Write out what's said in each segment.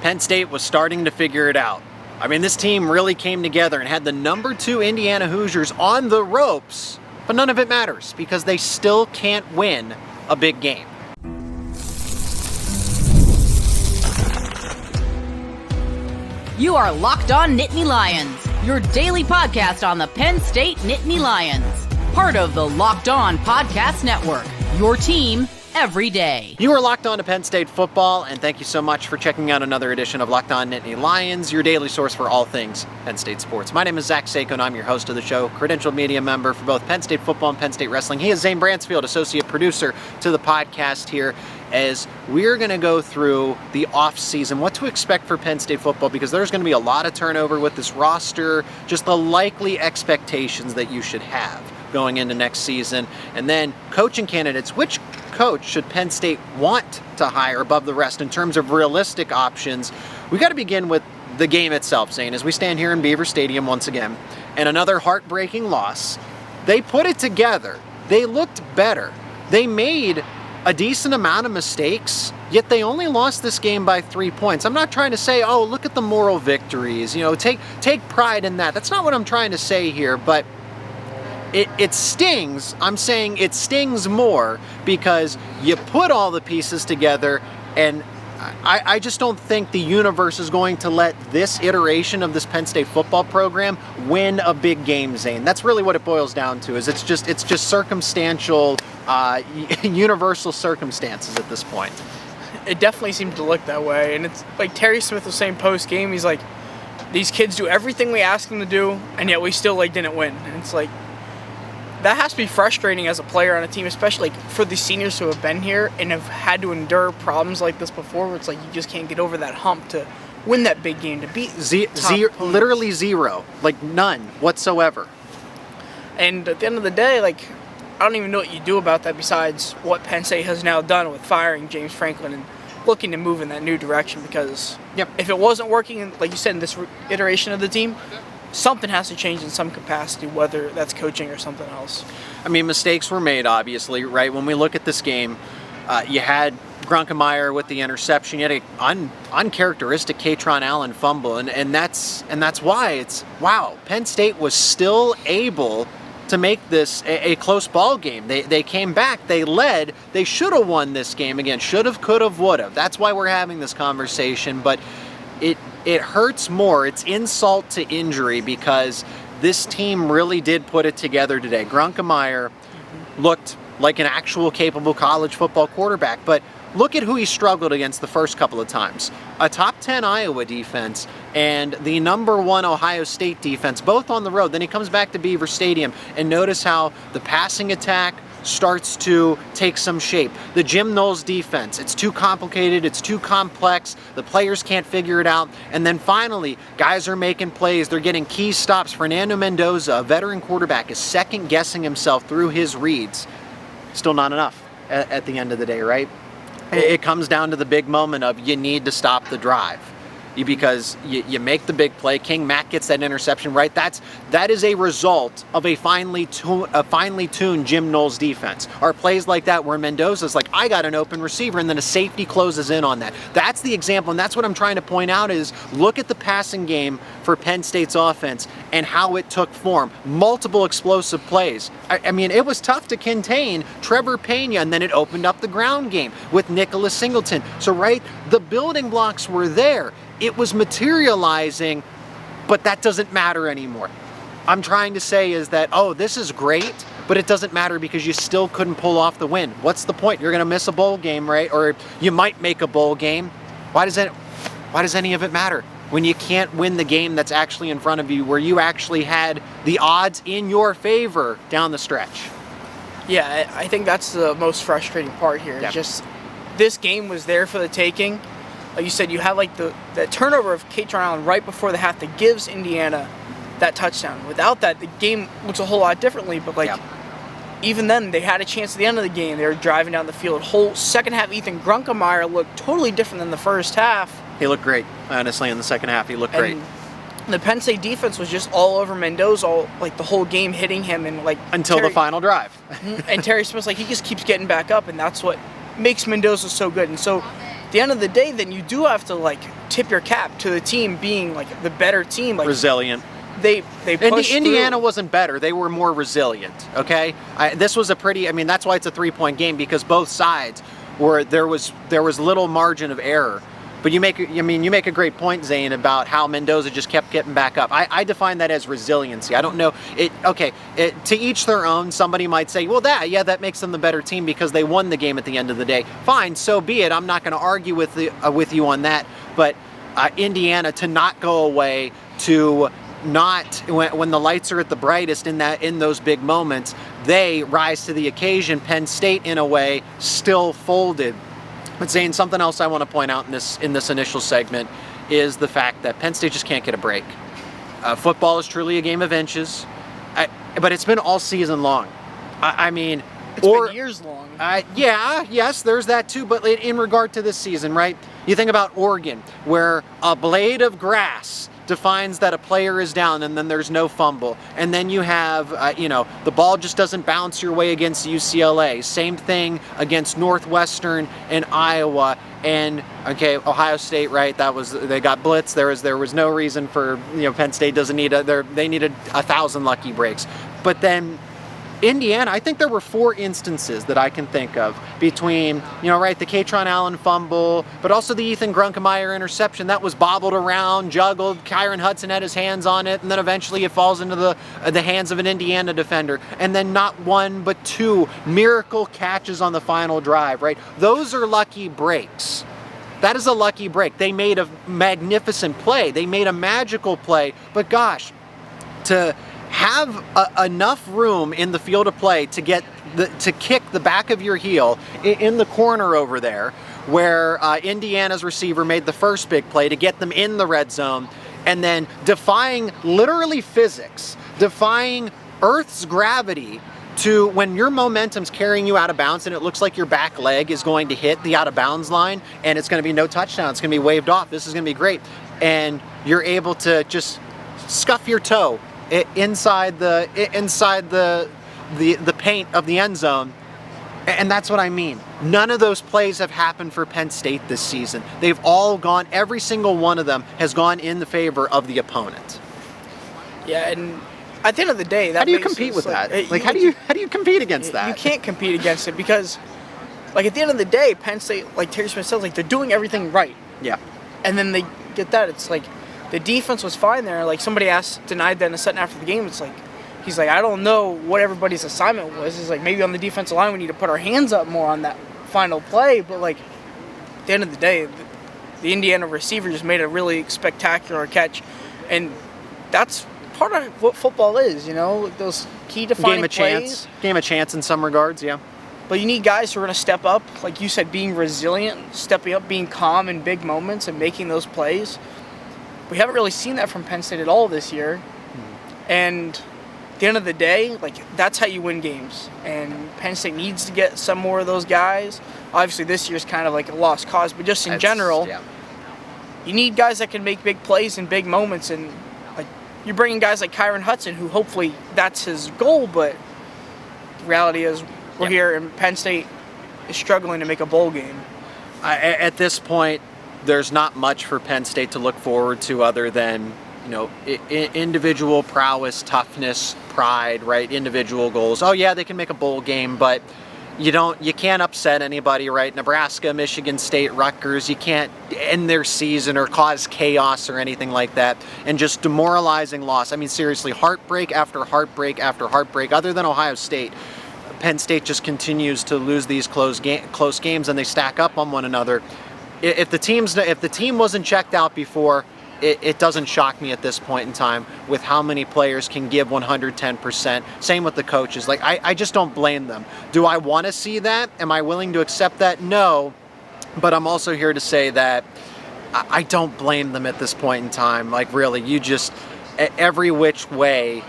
Penn State was starting to figure it out. I mean, this team really came together and had the number 2 Indiana Hoosiers on the ropes, but none of it matters because they still can't win a big game. You are Locked On Nittany Lions, your daily podcast on the Penn State Nittany Lions. Part of the Locked On Podcast Network, your team every day. You are Locked On to Penn State football, and thank you so much for checking out another edition of Locked On Nittany Lions, your daily source for all things Penn State sports. My name is Zach Seyko, and I'm your host of the show, credentialed media member for both Penn State football and Penn State wrestling. He is Zane Brancefield, associate producer to the podcast here, as we're going to go through the off-season, what to expect for Penn State football, because there's going to be a lot of turnover with this roster, just the likely expectations that you should have going into next season, and then coaching candidates. Which coach should Penn State want to hire above the rest in terms of realistic options? We got to begin with the game itself, Zane, as we stand here in Beaver Stadium once again, and another heartbreaking loss. They put it together. They looked better. They made a decent amount of mistakes, yet they only lost this game by 3 points. I'm not trying to say, oh, look at the moral victories, take pride in that. That's not what I'm trying to say here, but it stings. I'm saying it stings more because you put all the pieces together, and I just don't think the universe is going to let this iteration of this Penn State football program win a big game, Zane. That's really what it boils down to. Is it's just circumstantial, universal circumstances at this point. It definitely seemed to look that way, and it's like Terry Smith was saying post game. He's like, these kids do everything we ask them to do, and yet we still didn't win. And it's like, that has to be frustrating as a player on a team, especially for the seniors who have been here and have had to endure problems like this before, where it's like you just can't get over that hump to win that big game, to beat literally zero, like none whatsoever. And at the end of the day, I don't even know what you do about that besides what Penn State has now done with firing James Franklin and looking to move in that new direction, because if it wasn't working, like you said, in this iteration of the team, something has to change in some capacity, whether that's coaching or something else. I mean, mistakes were made, obviously, right? When we look at this game, you had Grunkemeyer with the interception. You had an uncharacteristic Katron Allen fumble, and that's why it's, wow, Penn State was still able to make this a close ball game. They came back, they led, they should have won this game again. Should have, could have, would have. That's why we're having this conversation, but it hurts more. It's insult to injury because this team really did put it together today. Grunkemeyer looked like an actual capable college football quarterback, but look at who he struggled against the first couple of times. A top 10 Iowa defense and the number 1 Ohio State defense, both on the road. Then he comes back to Beaver Stadium, and notice how the passing attack starts to take some shape. The Jim Knowles defense, it's too complicated, it's too complex, the players can't figure it out, and then finally, guys are making plays, they're getting key stops. Fernando Mendoza, a veteran quarterback, is second-guessing himself through his reads. Still not enough at the end of the day, right? It comes down to the big moment of you need to stop the drive. Because you make the big play. King Mack gets that interception, right? That is a result of a finely tuned Jim Knowles defense. Or plays like that where Mendoza's like, I got an open receiver, and then a safety closes in on that. That's the example, and that's what I'm trying to point out is look at the passing game for Penn State's offense and how it took form. Multiple explosive plays. I mean, it was tough to contain Trevor Pena, and then it opened up the ground game with Nicholas Singleton. So, right, the building blocks were there. It was materializing, but that doesn't matter anymore. I'm trying to say is that, this is great, but it doesn't matter because you still couldn't pull off the win. What's the point? You're going to miss a bowl game, right? Or you might make a bowl game. Why does any of it matter when you can't win the game that's actually in front of you, where you actually had the odds in your favor down the stretch? Yeah, I think that's the most frustrating part here. Yeah. Just this game was there for the taking. Like you said, you have that turnover of Katron Allen right before the half that gives Indiana that touchdown. Without that, the game looks a whole lot differently. But even then, they had a chance at the end of the game. They were driving down the field. Whole second half, Ethan Grunkemeyer looked totally different than the first half. He looked great. Honestly, in the second half, he looked great. The Penn State defense was just all over Mendoza, the whole game, hitting him and until the final drive. And Terry Smith's he just keeps getting back up, and that's what makes Mendoza so good. And so the end of the day, then you do have to like tip your cap to the team being like the better team, like resilient. They pushed Indiana through. wasn't better. They were more resilient. Okay, this was a pretty. I mean, that's why it's a 3-point game, because both sides were there was little margin of error. But you make a great point, Zane, about how Mendoza just kept getting back up. I define that as resiliency. I don't know it. Okay, to each their own. Somebody might say, well, that makes them the better team because they won the game at the end of the day. Fine, so be it. I'm not going to argue with you on that. But Indiana to not go away, to not when the lights are at the brightest in those big moments, they rise to the occasion. Penn State, in a way, still folded. But Zane, something else I want to point out in this initial segment is the fact that Penn State just can't get a break. Football is truly a game of inches, but it's been all season long. I mean, It's been years long. Yes, there's that too. But in regard to this season, right? You think about Oregon, where a blade of grass defines that a player is down, and then there's no fumble. And then you have, the ball just doesn't bounce your way against UCLA. Same thing against Northwestern and Iowa. And Ohio State, right? They got blitzed. There was no reason for Penn State doesn't need they needed 1,000 lucky breaks. But then Indiana, I think there were 4 instances that I can think of between, the Katron Allen fumble, but also the Ethan Grunkemeyer interception that was bobbled around, juggled. Kyron Hudson had his hands on it, and then eventually it falls into the hands of an Indiana defender. And then not 1, but 2 miracle catches on the final drive, right? Those are lucky breaks. That is a lucky break. They made a magnificent play. They made a magical play. But gosh, to have enough room in the field of play to kick the back of your heel in the corner over there, where Indiana's receiver made the first big play to get them in the red zone, and then defying literally physics, defying Earth's gravity, to when your momentum's carrying you out of bounds and it looks like your back leg is going to hit the out of bounds line and it's going to be no touchdown, it's going to be waved off, this is going to be great, and you're able to just scuff your toe inside the paint of the end zone. And that's what I mean. None of those plays have happened for Penn State this season. They've all gone, every single one of them has gone in the favor of the opponent. Yeah, and at the end of the day, how do you compete with that? How do you compete against that? You can't compete against it because, at the end of the day, Penn State, like Terry Smith says, they're doing everything right. Yeah. And then they get that. It's like the defense was fine there. Like somebody denied that in a set after the game. It's like, he's like, I don't know what everybody's assignment was. He's like, maybe on the defensive line we need to put our hands up more on that final play. But at the end of the day, the Indiana receiver just made a really spectacular catch, and that's part of what football is. Those key defining plays. Game of chance in some regards, yeah. But you need guys who are going to step up, like you said, being resilient, stepping up, being calm in big moments, and making those plays. We haven't really seen that from Penn State at all this year. And at the end of the day, that's how you win games. And Penn State needs to get some more of those guys. Obviously, this year's kind of like a lost cause, but just in general, you need guys that can make big plays in big moments. And you're bringing guys like Kyron Hudson, who hopefully that's his goal, but the reality is we're here and Penn State is struggling to make a bowl game. At this point, there's not much for Penn State to look forward to other than, individual prowess, toughness, pride, right? Individual goals. Oh yeah, they can make a bowl game, but you can't upset anybody, right? Nebraska, Michigan State, Rutgers, you can't end their season or cause chaos or anything like that, and just demoralizing loss. I mean, seriously, heartbreak after heartbreak after heartbreak. Other than Ohio State, Penn State just continues to lose these close games, and they stack up on one another. If the team wasn't checked out before, it doesn't shock me at this point in time with how many players can give 110%. Same with the coaches. I just don't blame them. Do I want to see that? Am I willing to accept that? No. But I'm also here to say that I don't blame them at this point in time. Really, you just, every which way,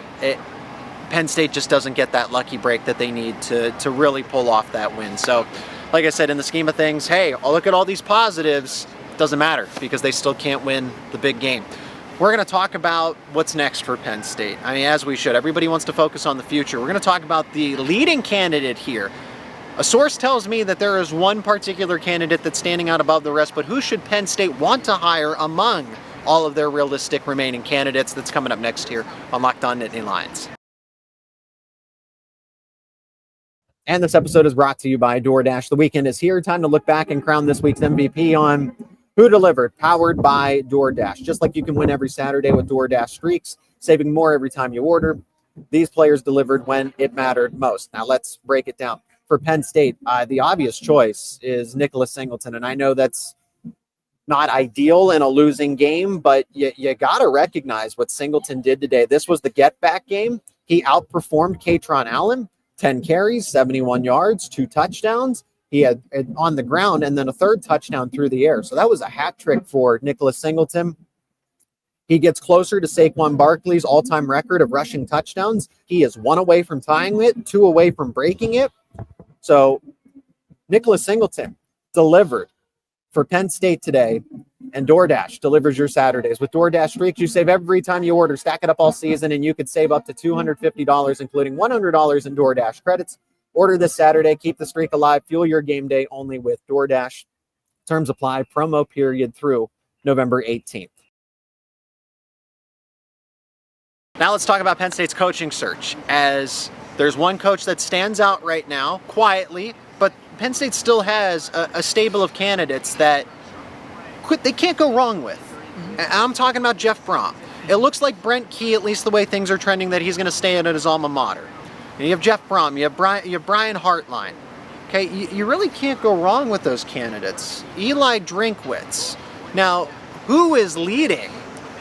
Penn State just doesn't get that lucky break that they need to really pull off that win. So, like I said, in the scheme of things, hey, I'll look at all these positives. Doesn't matter because they still can't win the big game. We're going to talk about what's next for Penn State. I mean, as we should. Everybody wants to focus on the future. We're going to talk about the leading candidate here A source tells me that there is one particular candidate that's standing out above the rest, but who should Penn State want to hire among all of their realistic remaining candidates? That's coming up next here on Locked On Nittany Lions. And this episode is brought to you by DoorDash. The weekend is here. Time to look back and crown this week's MVP on Who Delivered, powered by DoorDash. Just like you can win every Saturday with DoorDash Streaks, saving more every time you order, these players delivered when it mattered most. Now let's break it down. For Penn State, the obvious choice is Nicholas Singleton. And I know that's not ideal in a losing game, but you got to recognize what Singleton did today. This was the get-back game. He outperformed Kaytron Allen, 10 carries, 71 yards, 2 touchdowns. He had on the ground and then a 3rd touchdown through the air. So that was a hat trick for Nicholas Singleton. He gets closer to Saquon Barkley's all-time record of rushing touchdowns. He is 1 away from tying it, 2 away from breaking it. So Nicholas Singleton delivered for Penn State today, and DoorDash delivers your Saturdays. With DoorDash Streaks, you save every time you order. Stack it up all season, and you could save up to $250, including $100 in DoorDash credits. Order this Saturday. Keep the streak alive. Fuel your game day only with DoorDash. Terms apply. Promo period through November 18th. Now let's talk about Penn State's coaching search, as there's one coach that stands out right now, quietly, but Penn State still has a stable of candidates that they can't go wrong with. I'm talking about Jeff Brohm. It looks like Brent Key, at least the way things are trending, that he's going to stay at his alma mater. And you have Jeff Brohm, you have Brian Hartline. Okay, you really can't go wrong with those candidates. Eli Drinkwitz. Now, who is leading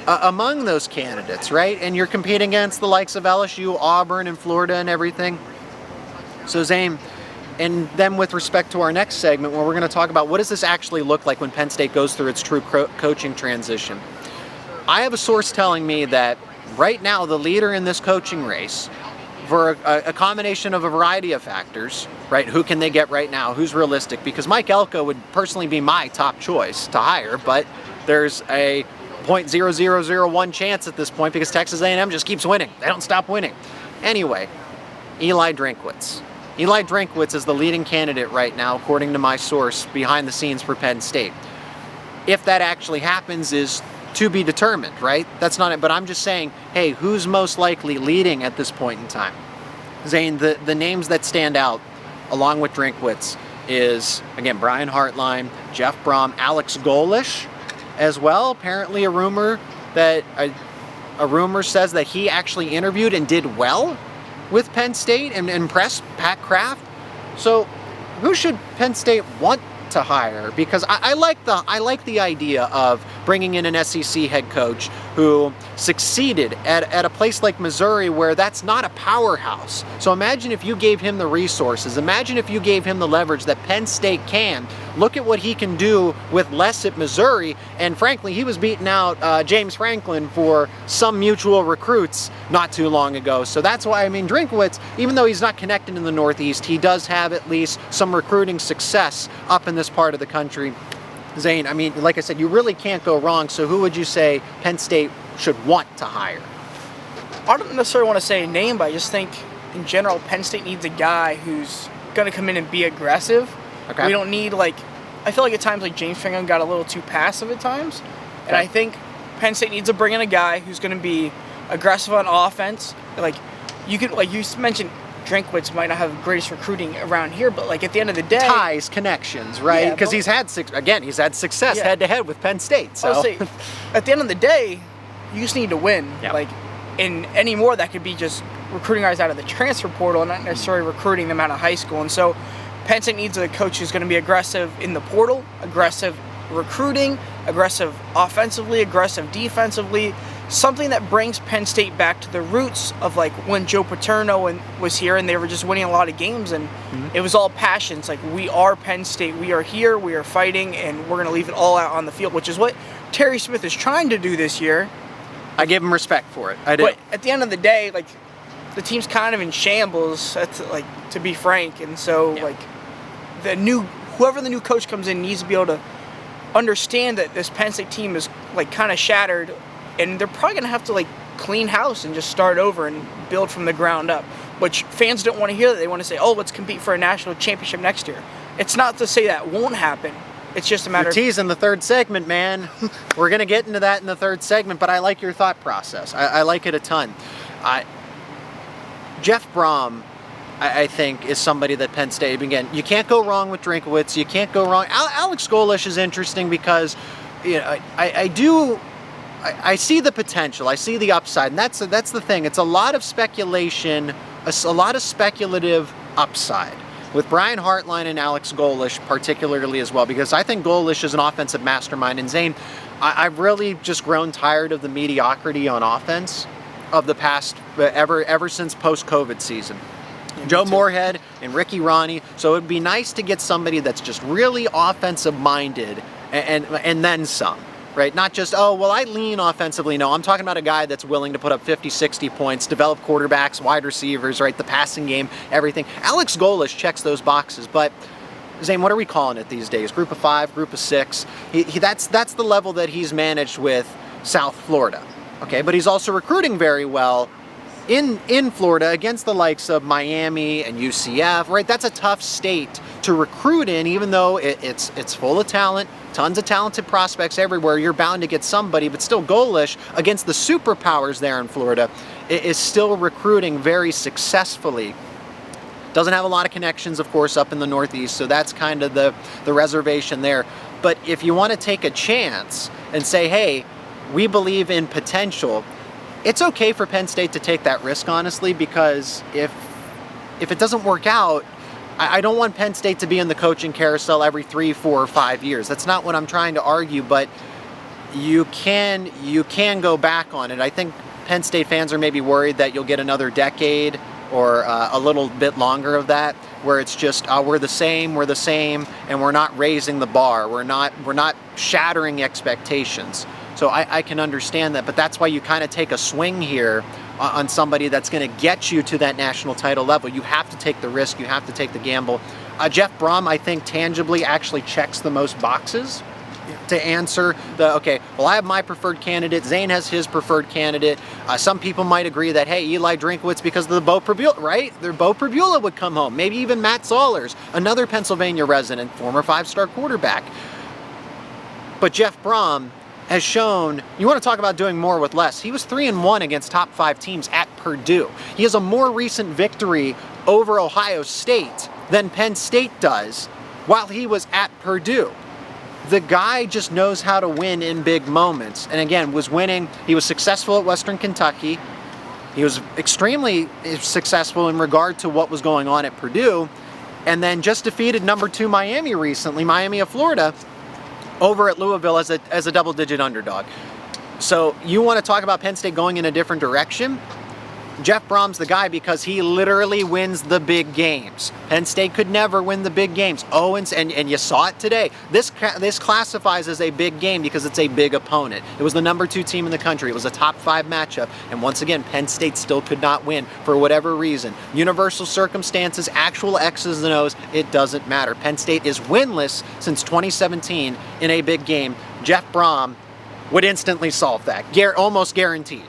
among those candidates, right? And you're competing against the likes of LSU, Auburn, and Florida and everything. So Zane, and then with respect to our next segment, where we're going to talk about what does this actually look like when Penn State goes through its true coaching transition. I have a source telling me that right now the leader in this coaching race, for a combination of a variety of factors, right? Who can they get right now? Who's realistic? Because Mike Elko would personally be my top choice to hire, but there's a 0.0001 chance at this point because Texas A&M just keeps winning. They don't stop winning. Anyway, Eli Drinkwitz. Eli Drinkwitz is the leading candidate right now, according to my source, behind the scenes for Penn State. If that actually happens is to be determined, right? That's not it, but I'm just saying, hey, who's most likely leading at this point in time? Zane, the names that stand out, along with Drinkwitz, is, again, Brian Hartline, Jeff Brohm, Alex Golesh, as well. Apparently a rumor says that he actually interviewed and did well with Penn State and impressed Pat Kraft. So who should Penn State want to hire? Because I like the idea of bringing in an SEC head coach who succeeded at a place like Missouri, where that's not a powerhouse. So imagine if you gave him the resources. Imagine if you gave him the leverage that Penn State can. Look at what he can do with less at Missouri. And frankly, he was beating out James Franklin for some mutual recruits not too long ago. So that's why, I mean, Drinkwitz, even though he's not connected in the Northeast, he does have at least some recruiting success up in this part of the country. Zane, I mean, like I said, you really can't go wrong. So who would you say Penn State should want to hire? I don't necessarily want to say a name, but I just think in general, Penn State needs a guy who's going to come in and be aggressive. Okay. We don't need, I feel like at times James Franklin got a little too passive at times. Okay. And I think Penn State needs to bring in a guy who's going to be aggressive on offense. You mentioned, Drinkwitz might not have the greatest recruiting around here, but at the end of the day, ties, connections, right? Because he's had success head-to-head with Penn State. So at the end of the day, you just need to win. Yep. And any more that could be just recruiting guys out of the transfer portal and not necessarily recruiting them out of high school. And so Penn State needs a coach who's going to be aggressive in the portal, aggressive recruiting, aggressive offensively, aggressive defensively, something that brings Penn State back to the roots of when Joe Paterno was here and they were just winning a lot of games, and it was all passion. It's we are Penn State, we are here, we are fighting, and we're going to leave it all out on the field, which is what Terry Smith is trying to do this year. I give him respect for it. I do. But at the end of the day, the team's kind of in shambles, to be frank, and so whoever the new coach comes in needs to be able to understand that this Penn State team is kind of shattered, and they're probably going to have to clean house and just start over and build from the ground up, which fans don't want to hear that. They want to say, oh, let's compete for a national championship next year. It's not to say that won't happen. It's just a matter You're teasing the third segment, man. We're going to get into that in the third segment, but I like your thought process. I like it a ton. Jeff Brohm, I think, is somebody that Penn State, again, you can't go wrong with Drinkwitz. You can't go wrong. Alex Golesh is interesting because, you know, I see the potential. I see the upside, and that's the thing. It's a lot of speculation, a lot of speculative upside with Brian Hartline and Alex Golesh particularly as well, because I think Golesh is an offensive mastermind. And Zane, I've really just grown tired of the mediocrity on offense of the past, ever since post-COVID season. Yeah, Joe Moorhead and Ricky Ronnie. So it would be nice to get somebody that's just really offensive-minded and then some. Right? Not just, oh, well, I lean offensively. No, I'm talking about a guy that's willing to put up 50, 60 points, develop quarterbacks, wide receivers, right? The passing game, everything. Alex Golesh checks those boxes, but Zane, what are we calling it these days? Group of 5, group of 6? That's the level that he's managed with South Florida. Okay, but he's also recruiting very well in Florida against the likes of Miami and UCF, right? That's a tough state to recruit in, even though it's full of talent, tons of talented prospects everywhere. You're bound to get somebody, but still Golesh against the superpowers there in Florida is still recruiting very successfully. Doesn't have a lot of connections, of course, up in the Northeast, so that's kind of the reservation there. But if you want to take a chance and say, hey, we believe in potential, it's okay for Penn State to take that risk, honestly, because if it doesn't work out, I don't want Penn State to be in the coaching carousel every 3, 4, or 5 years. That's not what I'm trying to argue, but you can go back on it. I think Penn State fans are maybe worried that you'll get another decade or a little bit longer of that, where it's just we're the same, and we're not raising the bar. We're not shattering expectations. So I can understand that, but that's why you kind of take a swing here on somebody that's going to get you to that national title level. You have to take the risk. You have to take the gamble. Jeff Brohm, I think, tangibly actually checks the most boxes to answer okay, well, I have my preferred candidate. Zane has his preferred candidate. Some people might agree that, hey, Eli Drinkwitz, because of the Bo Prabula, right? Bo Prabula would come home. Maybe even Matt Zollers, another Pennsylvania resident, former 5-star quarterback. But Jeff Brohm has shown, you want to talk about doing more with less. He was 3-1 against top 5 teams at Purdue. He has a more recent victory over Ohio State than Penn State does while he was at Purdue. The guy just knows how to win in big moments. And again, was winning. He was successful at Western Kentucky. He was extremely successful in regard to what was going on at Purdue. And then just defeated number 2 Miami recently, Miami of Florida, over at Louisville as a double-digit underdog. So you want to talk about Penn State going in a different direction? Jeff Brohm's the guy because he literally wins the big games. Penn State could never win the big games. And you saw it today. This classifies as a big game because it's a big opponent. It was the number 2 team in the country. It was a top 5 matchup. And once again, Penn State still could not win for whatever reason. Universal circumstances, actual X's and O's, it doesn't matter. Penn State is winless since 2017 in a big game. Jeff Brohm would instantly solve that. Almost guaranteed.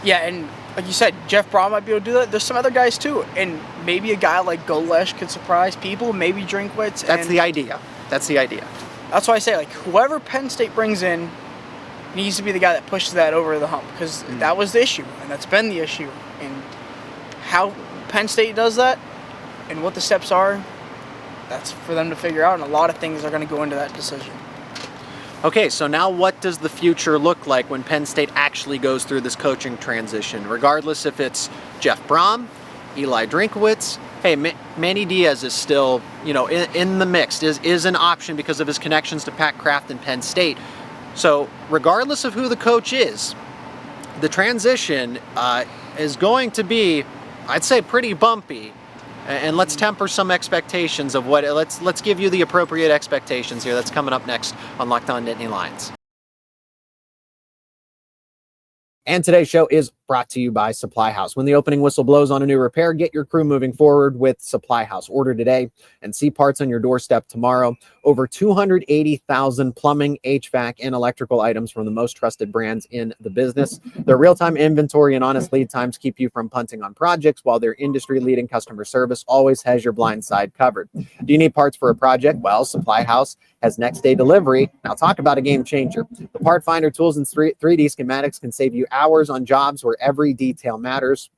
Yeah, and like you said, Jeff Brohm might be able to do that. There's some other guys too, and maybe a guy like Golesh could surprise people. Maybe Drinkwitz. That's the idea. That's why I say, like, whoever Penn State brings in needs to be the guy that pushes that over the hump, because that was the issue, and that's been the issue. And how Penn State does that, and what the steps are, that's for them to figure out. And a lot of things are going to go into that decision. Okay, so now what does the future look like when Penn State actually goes through this coaching transition? Regardless if it's Jeff Brohm, Eli Drinkwitz, hey, Manny Diaz is still, in the mix, is an option because of his connections to Pat Kraft and Penn State. So regardless of who the coach is, the transition is going to be, I'd say, pretty bumpy. And let's temper some expectations of let's give you the appropriate expectations here. That's coming up next on Locked On Nittany Lions. And today's show is brought to you by Supply House. When the opening whistle blows on a new repair, get your crew moving forward with Supply House. Order today and see parts on your doorstep tomorrow. Over 280,000 plumbing, HVAC, and electrical items from the most trusted brands in the business. Their real-time inventory and honest lead times keep you from punting on projects, while their industry-leading customer service always has your blind side covered. Do you need parts for a project? Well, Supply House has next-day delivery. Now talk about a game changer. The part finder tools and 3D schematics can save you hours on jobs where every detail matters.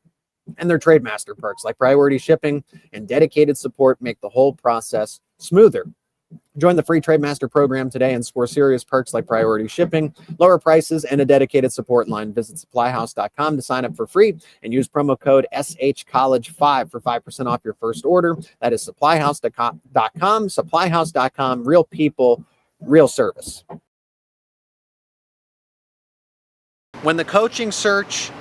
And their Trademaster perks like priority shipping and dedicated support make the whole process smoother. Join the free Trademaster program today and score serious perks like priority shipping, lower prices, and a dedicated support line. Visit supplyhouse.com to sign up for free and use promo code SHCollege5 for 5% off your first order. That is supplyhouse.com, supplyhouse.com, real people, real service. When the coaching search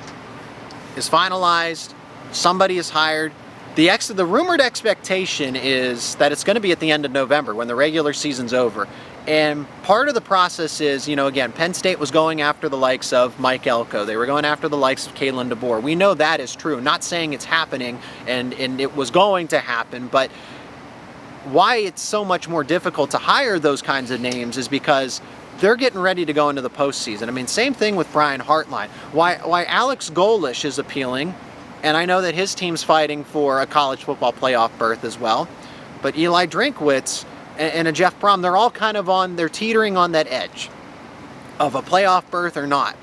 is finalized, somebody is hired, the rumored expectation is that it's going to be at the end of November when the regular season's over. And part of the process is, again, Penn State was going after the likes of Mike Elko. They were going after the likes of Kalen DeBoer. We know that is true. Not saying it's happening and it was going to happen, but why it's so much more difficult to hire those kinds of names is because they're getting ready to go into the postseason. I mean, same thing with Brian Hartline. Why Alex Golesh is appealing, and I know that his team's fighting for a college football playoff berth as well, but Eli Drinkwitz and a Jeff Brohm, they're all kind of they're teetering on that edge of a playoff berth or not.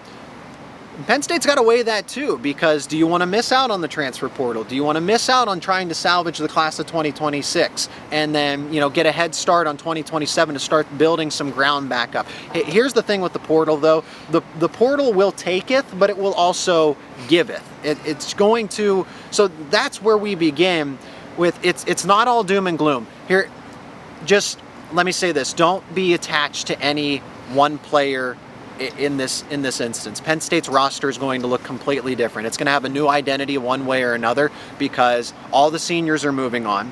Penn State's got to weigh that too, because do you want to miss out on the transfer portal? Do you want to miss out on trying to salvage the class of 2026 and then, get a head start on 2027 to start building some ground back up? Here's the thing with the portal, though. The portal will taketh, but it will also giveth. It's going to, so that's where we begin with, it's not all doom and gloom. Here, just let me say this. Don't be attached to any one player in this instance. Penn State's roster is going to look completely different. It's going to have a new identity one way or another because all the seniors are moving on.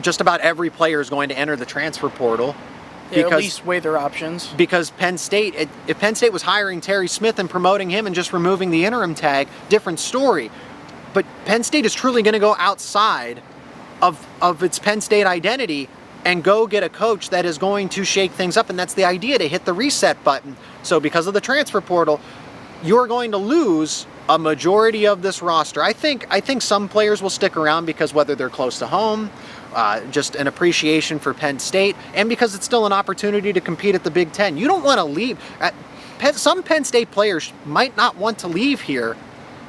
Just about every player is going to enter the transfer portal. At least weigh their options. Because Penn State, if Penn State was hiring Terry Smith and promoting him and just removing the interim tag, different story. But Penn State is truly going to go outside of its Penn State identity and go get a coach that is going to shake things up. And that's the idea, to hit the reset button. So because of the transfer portal, you're going to lose a majority of this roster. I think some players will stick around because whether they're close to home, just an appreciation for Penn State, and because it's still an opportunity to compete at the Big Ten. You don't want to leave. Some Penn State players might not want to leave here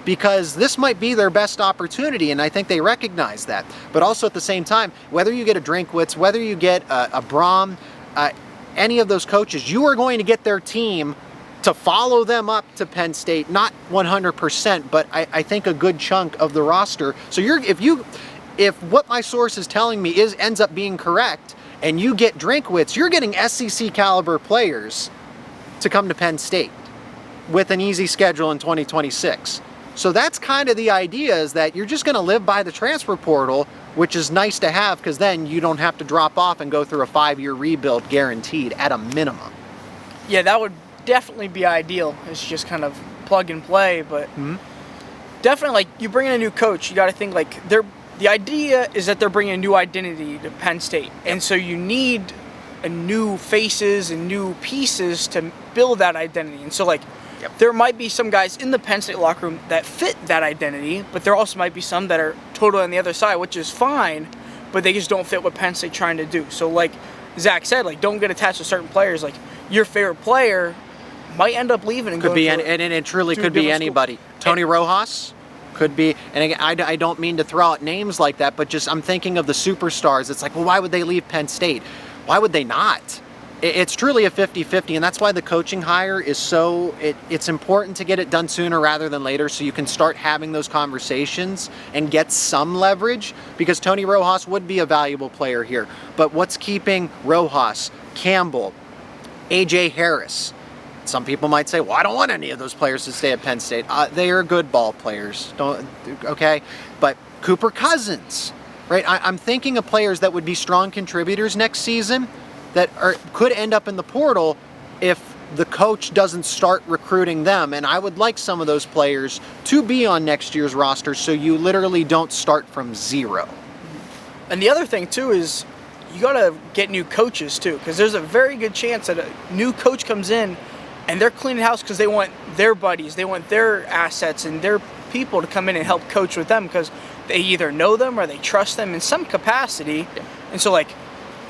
because this might be their best opportunity, and I think they recognize that. But also at the same time, whether you get a Drinkwitz, whether you get a Brohm, any of those coaches, you are going to get their team to follow them up to Penn State, not 100%, but I think a good chunk of the roster. So if what my source is telling me ends up being correct, and you get Drinkwitz, you're getting SEC caliber players to come to Penn State with an easy schedule in 2026. So that's kind of the idea, is that you're just going to live by the transfer portal, which is nice to have because then you don't have to drop off and go through a 5-year rebuild guaranteed at a minimum. Yeah, that would definitely be ideal. It's just kind of plug and play, but definitely, like, you bring in a new coach, you got to think like the idea is that they're bringing a new identity to Penn State, and so you need a new faces and new pieces to build that identity. And so there might be some guys in the Penn State locker room that fit that identity, but there also might be some that are totally on the other side, which is fine, but they just don't fit what Penn State's trying to do. So like Zach said, don't get attached to certain players. Like, your favorite player might end up leaving and could be, and it truly could be anybody. Tony Rojas could be, and again, I don't mean to throw out names like that, but just I'm thinking of the superstars. It's like, well, why would they leave Penn State? Why would they not? It's truly a 50-50, and that's why the coaching hire is it's important to get it done sooner rather than later, so you can start having those conversations and get some leverage, because Tony Rojas would be a valuable player here. But what's keeping Rojas, Campbell, A.J. Harris? Some people might say, well, I don't want any of those players to stay at Penn State. They are good ball players, okay? But Cooper Cousins, right? I'm thinking of players that would be strong contributors next season that could end up in the portal if the coach doesn't start recruiting them. And I would like some of those players to be on next year's roster so you literally don't start from zero. And the other thing, too, is you got to get new coaches, too, because there's a very good chance that a new coach comes in and they're cleaning house because they want their buddies, they want their assets and their people to come in and help coach with them because they either know them or they trust them in some capacity. Yeah. And so, like,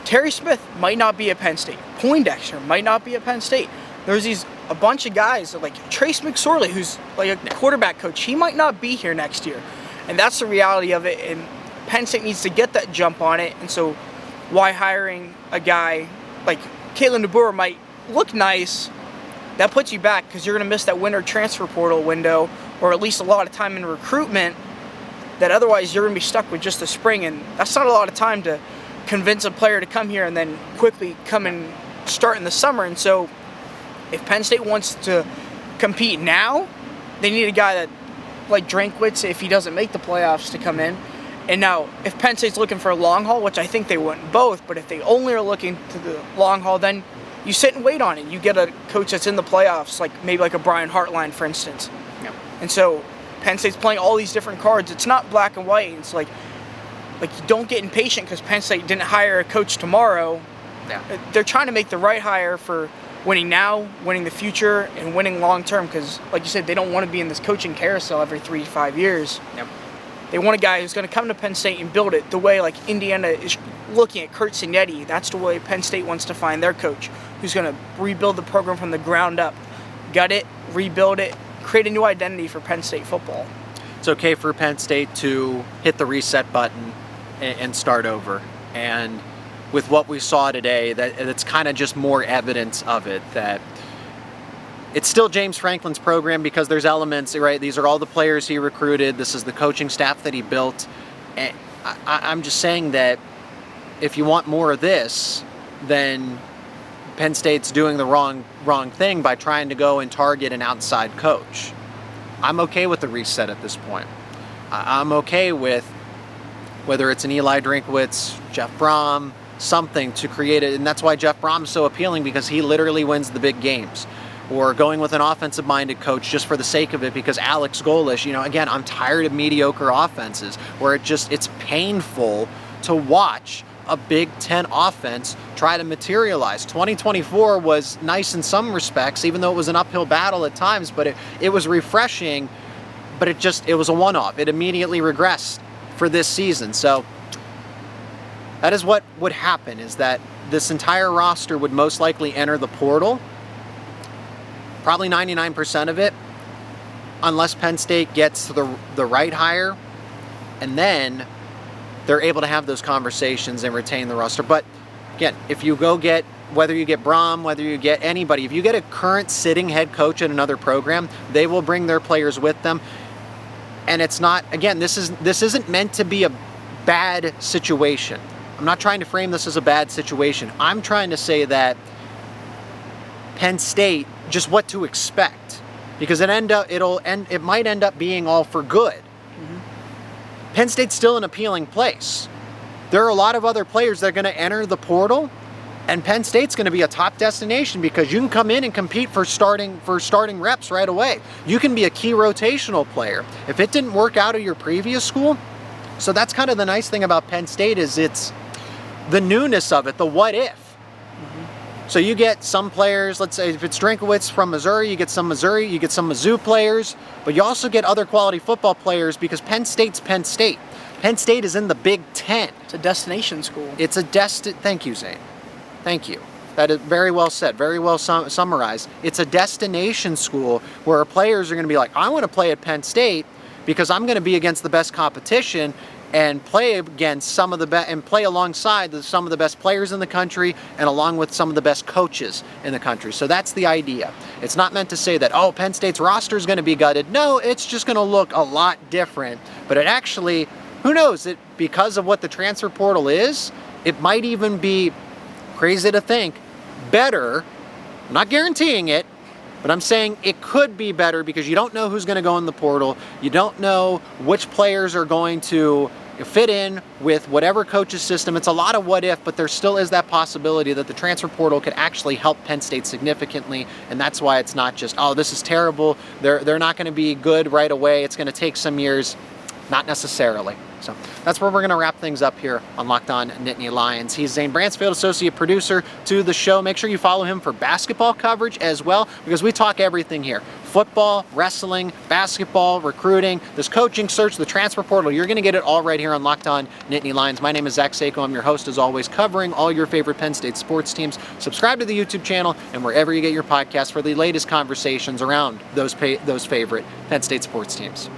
Terry Smith might not be at Penn State. Poindexter might not be at Penn State. There's a bunch of guys, like Trace McSorley, who's like a quarterback coach. He might not be here next year. And that's the reality of it. And Penn State needs to get that jump on it. And so why hiring a guy like Kalen DeBoer might look nice, that puts you back because you're going to miss that winter transfer portal window, or at least a lot of time in recruitment, that otherwise you're going to be stuck with just the spring. And that's not a lot of time to convince a player to come here and then quickly come and start in the summer. And so if Penn State wants to compete now, they need a guy that, like Drinkwitz, if he doesn't make the playoffs, to come in. And now, if Penn State's looking for a long haul, which I think they want both, but if they only are looking to the long haul, then you sit and wait on it. You get a coach that's in the playoffs, like maybe like a Brian Hartline, for instance. Yep. And so Penn State's playing all these different cards. It's not black and white. It's like you don't get impatient because Penn State didn't hire a coach tomorrow. Yeah. They're trying to make the right hire for winning now, winning the future, and winning long term because, like you said, they don't want to be in this coaching carousel every 3 to 5 years. Yep. They want a guy who's going to come to Penn State and build it the way like Indiana is looking at Kurt Signetti. That's the way Penn State wants to find their coach, who's going to rebuild the program from the ground up, gut it, rebuild it, create a new identity for Penn State football. It's okay for Penn State to hit the reset button and start over. And with what we saw today, that's kind of just more evidence of it, that it's still James Franklin's program because there's elements, right? These are all the players he recruited. This is the coaching staff that he built. And I'm just saying that if you want more of this, then Penn State's doing the wrong thing by trying to go and target an outside coach. I'm okay with the reset at this point. I'm okay with whether it's an Eli Drinkwitz, Jeff Brohm, something to create it. And that's why Jeff Brohm is so appealing, because he literally wins the big games. Or going with an offensive-minded coach just for the sake of it, because Alex Golesh, again, I'm tired of mediocre offenses where it's painful to watch a Big Ten offense try to materialize. 2024 was nice in some respects, even though it was an uphill battle at times, but it was refreshing, but it was a one-off. It immediately regressed for this season. So that is what would happen, is that this entire roster would most likely enter the portal, probably 99% of it, unless Penn State gets the right hire, and then they're able to have those conversations and retain the roster. But again, if you go get, whether you get Brohm, whether you get anybody, if you get a current sitting head coach at another program, they will bring their players with them. And it's not, again, this isn't meant to be a bad situation. I'm not trying to frame this as a bad situation. I'm trying to say that Penn State, just what to expect, because it might end up being all for good. Mm-hmm. Penn State's still an appealing place. There are a lot of other players that are going to enter the portal, and Penn State's going to be a top destination because you can come in and compete for starting reps right away. You can be a key rotational player if it didn't work out at your previous school. So that's kind of the nice thing about Penn State, is it's the newness of it, the what if. So you get some players, let's say if it's Drinkwitz from Missouri, you get some Mizzou players, but you also get other quality football players because Penn State's Penn State. Penn State is in the Big Ten. It's a destination school. It's a thank you, Zane. Thank you. That is very well said, very well summarized. It's a destination school where players are going to be like, I want to play at Penn State because I'm going to be against the best competition and play against some of the best, and play alongside some of the best players in the country and along with some of the best coaches in the country. So that's the idea. It's not meant to say that, oh, Penn State's roster is going to be gutted. No, it's just going to look a lot different. But it actually, who knows, because of what the transfer portal is, it might even be, crazy to think, better. I'm not guaranteeing it, but I'm saying it could be better because you don't know who's going to go in the portal. You don't know which players are going to fit in with whatever coach's system. It's a lot of what if, but there still is that possibility that the transfer portal could actually help Penn State significantly, and that's why it's not just, oh, this is terrible, they're not going to be good right away, it's going to take some years. Not necessarily. So that's where we're going to wrap things up here on Locked On Nittany Lions. He's Zane Brancefield, associate producer to the show. Make sure you follow him for basketball coverage as well, because we talk everything here. Football, wrestling, basketball, recruiting, this coaching search, the transfer portal. You're going to get it all right here on Locked On Nittany Lions. My name is Zach Seyko. I'm your host, as always, covering all your favorite Penn State sports teams. Subscribe to the YouTube channel and wherever you get your podcasts for the latest conversations around those favorite Penn State sports teams.